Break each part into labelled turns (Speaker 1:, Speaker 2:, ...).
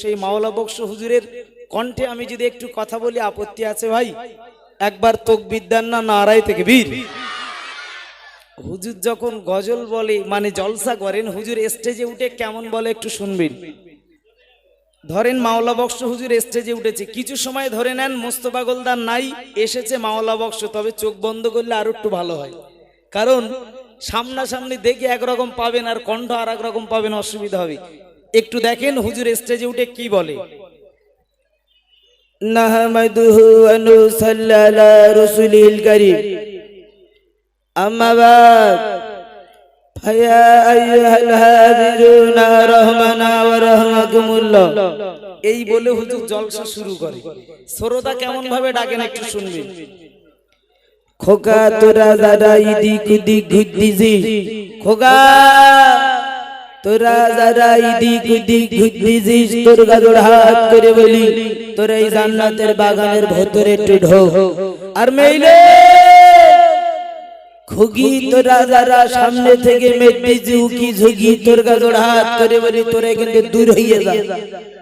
Speaker 1: সেই মাওলা বক্স হুজুরের কণ্ঠে আমি যদি একটু কথা বলি আপত্তি আছে ভাই? একবার তাকবীর দেন না, নারায়ে তাকবীর। হুজুর যখন গজল বলে মানে জলসা করেন, হুজুর স্টেজে উঠে কেমন বলে একটু শুনবেন। ধরেন মাওলা বক্স হুজুর স্টেজে উঠেছে, কিছু সময় ধরে নেন মোস্তফা গোলদার নাই, এসেছে মাওলা বক্স, তবে চোখ বন্ধ করলে আরো একটু ভালো হয়, কারণ সামনাসামনি দেখে একরকম পাবেন আর কণ্ঠ আর একরকম পাবেন, অসুবিধা হবে। একটু দেখেন হুজুর স্টেজে উঠে কি বলে। নাহমাদুহু ওয়া নুসাল্লি আলা রাসূলিল কারীম, আম্মা বাদ, ফায়া আইয়ুহাল হাযিরুনা রাহমানা ওয়া রাহমাকুমুল্লাহ। এই বলে হুজুর জলসা শুরু করে। শ্রোতা কেমন ভাবে ডাকেন একটু শুনবেন। খোকা তোরা যারা ইদিক উদিক ঘুরতিছিস, খোকা তোরা যারা ইদিক উদিক ঘুরতিছিস, তোর গাজর হাত করে বলি তোরা এই জান্নাতের বাগানের ভেতরে একটু ঢোক। আর মেইলে খুগি তোরা যারা সামনে থেকে মেট্টি উকি ঝুঁকি, তোর গাজর হাত করে বলি তোরা কিন্তু দূর হইয়ে যা।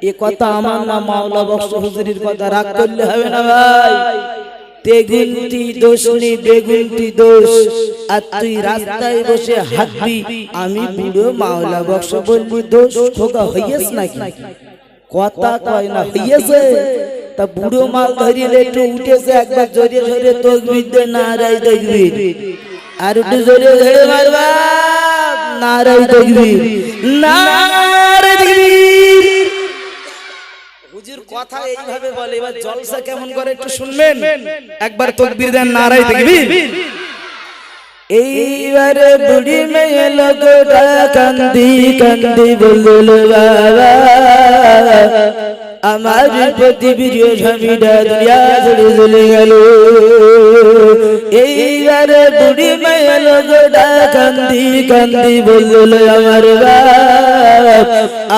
Speaker 1: এ কথা আমার না মাওলা বক্স হুজুরের কথা, রাগ করলে হবে না ভাই। তেগুন্তি দোষ নেই, বেগুন্তি দোষ। আর তুই রাস্তায় বসে হাঁটবি, আমি বুড়ো মাওলা বক্স বলবি দোষ। খোকা হইয়েছ নাকি? কথা কয় না হইয়েছে। তা বুড়ো মাল ধরিলে একটু উঠেছে, একবার জোরে জোরে তাকবীর দে, নারায়ে তাকবীর। আর একটু জোরে জোরে মারবা, নারায়ে তাকবীর, নারায়ে তাকবীর। হুজুর কথা এইভাবে বলে। এবার জলসা কেমন করে একটু শুনবেন। একবার তাকবীর দেন, নারায়ে তাকবীর। এইবারে বুড়ি মেয়ে লোকটা কান্দি কান্দি বলল, বাবা আমার প্রতিবিরিয় স্বামীটা দুনিয়া ছেড়ে চলে গেল। এইবারে বুড়ি মেয়ে লোকটা কান্দি কান্দি বলল, আমার বাপ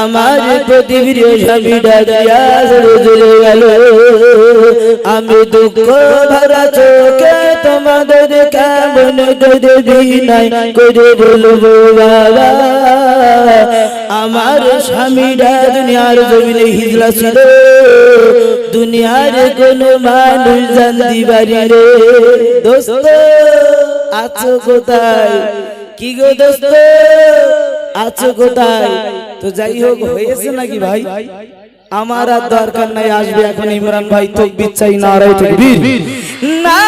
Speaker 1: আমার প্রতিবিরিয় স্বামীটা দুনিয়া ছেড়ে চলে গেল। আমি দুঃখ ভরা চোখে তোমাদের কেমন করে বিনয় করে বলবো, বাবা আমার স্বামীরা দুনিয়ার জমিনে হিজলা ছিল, দুনিয়ার কোন মানুষ জানতে পারি রে। দোস্ত আছো কোথায়? কি গো দোস্ত আছো কোথায়? তো যাই হোক, হয়েছে নাকি ভাই? আমার আর দরকার নাই, আসবে এখন ইমরান ভাই। তাকবীর চাই, নারায়ে তাকবীর, না